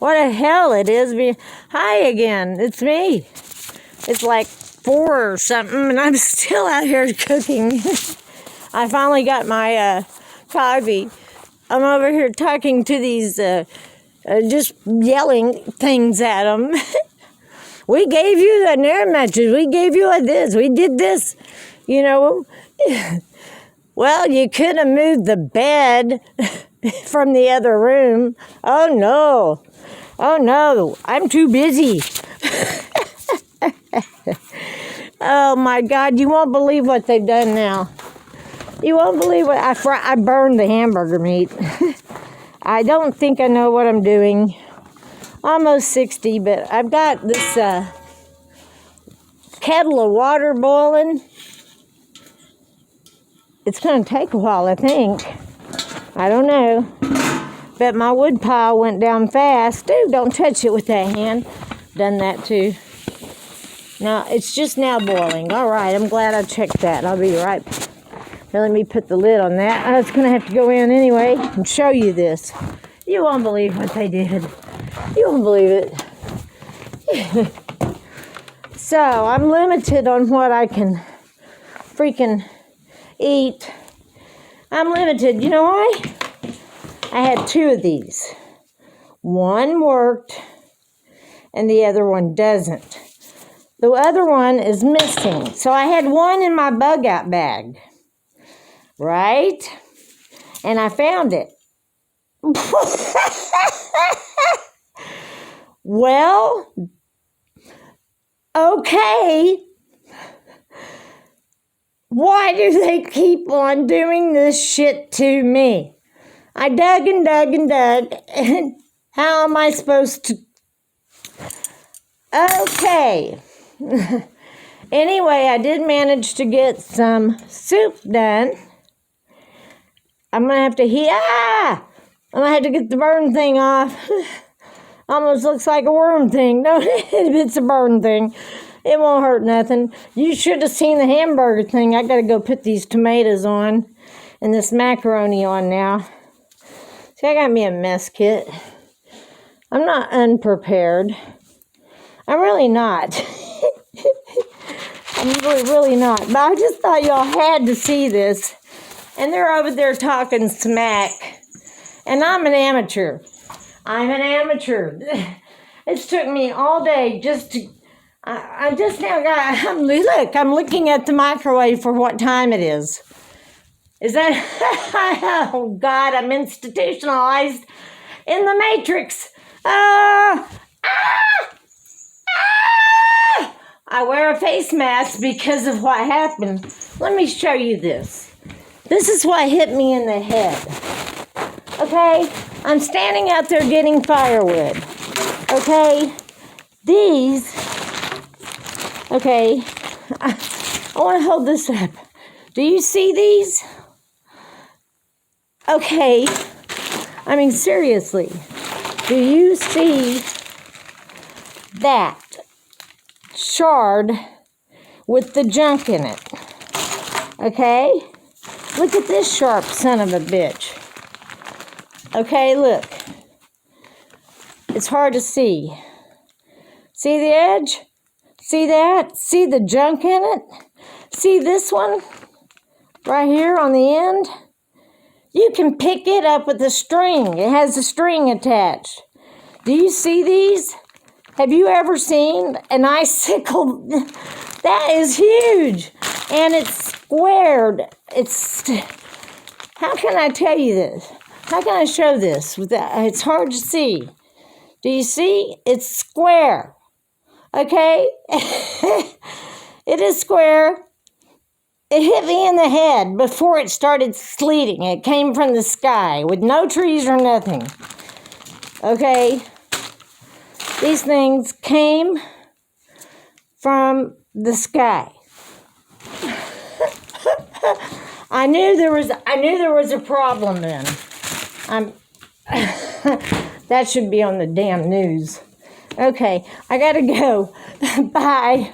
What the hell it is. Hi again. It's me. It's like 4 or something, and I'm still out here cooking. I finally got my coffee. I'm over here talking to these, just yelling things at them. We gave you the air mattress. We gave you this. We did this. You know. Well, you could have moved the bed from the other room. Oh, no. Oh, no. I'm too busy. Oh, my God. You won't believe what they've done now. You won't believe what I burned the hamburger meat. I don't think I know what I'm doing. Almost 60, but I've got this kettle of water boiling. It's going to take a while, I think. I don't know. But my wood pile went down fast. Dude, don't touch it with that hand. Done that too. Now, it's just now boiling. All right, I'm glad I checked that. I'll be right back. Now, let me put the lid on that. I was going to have to go in anyway and show you this. You won't believe what they did. You won't believe it. So, I'm limited on what I can freaking eat. I'm limited. You know why? I had 2 of these. One worked and the other one doesn't. The other one is missing. So I had one in my bug out bag. Right? And I found it. Well, okay. Why do they keep on doing this shit to me? I dug and dug and dug, and how am I supposed to? Okay. Anyway, I did manage to get some soup done. I'm going to have to I'm going to have to get the burn thing off. Almost looks like a worm thing. No, it's a burn thing. It won't hurt nothing. You should have seen the hamburger thing. I got to go put these tomatoes on and this macaroni on now. See, I got me a mess kit. I'm not unprepared. I'm really not. I'm really not. But I just thought y'all had to see this. And they're over there talking smack. And I'm an amateur. I'm an amateur. It's took me all day just to... I just now got... I'm looking at the microwave for what time it is. Is that... Oh, God, I'm institutionalized in the Matrix. I wear a face mask because of what happened. Let me show you this. This is what hit me in the head. Okay? I'm standing out there getting firewood. Okay? These... Okay. I want to hold this up. Do you see these? Okay. I mean, seriously. Do you see that shard with the junk in it? Okay? Look at this sharp son of a bitch. Okay, look. It's hard to see. See the edge? See that? See the junk in it? See this one? Right here on the end? You can pick it up with a string. It has a string attached. Do you see these? Have you ever seen an icicle? That is huge. And it's squared. How can I tell you this? How can I show this? It's hard to see. Do you see? It's square. Okay? It is square. It hit me in the head before it started sleeting. It came from the sky with no trees or nothing. Okay? These things came from the sky. I knew there was a problem then. That should be on the damn news. Okay, I gotta go. Bye.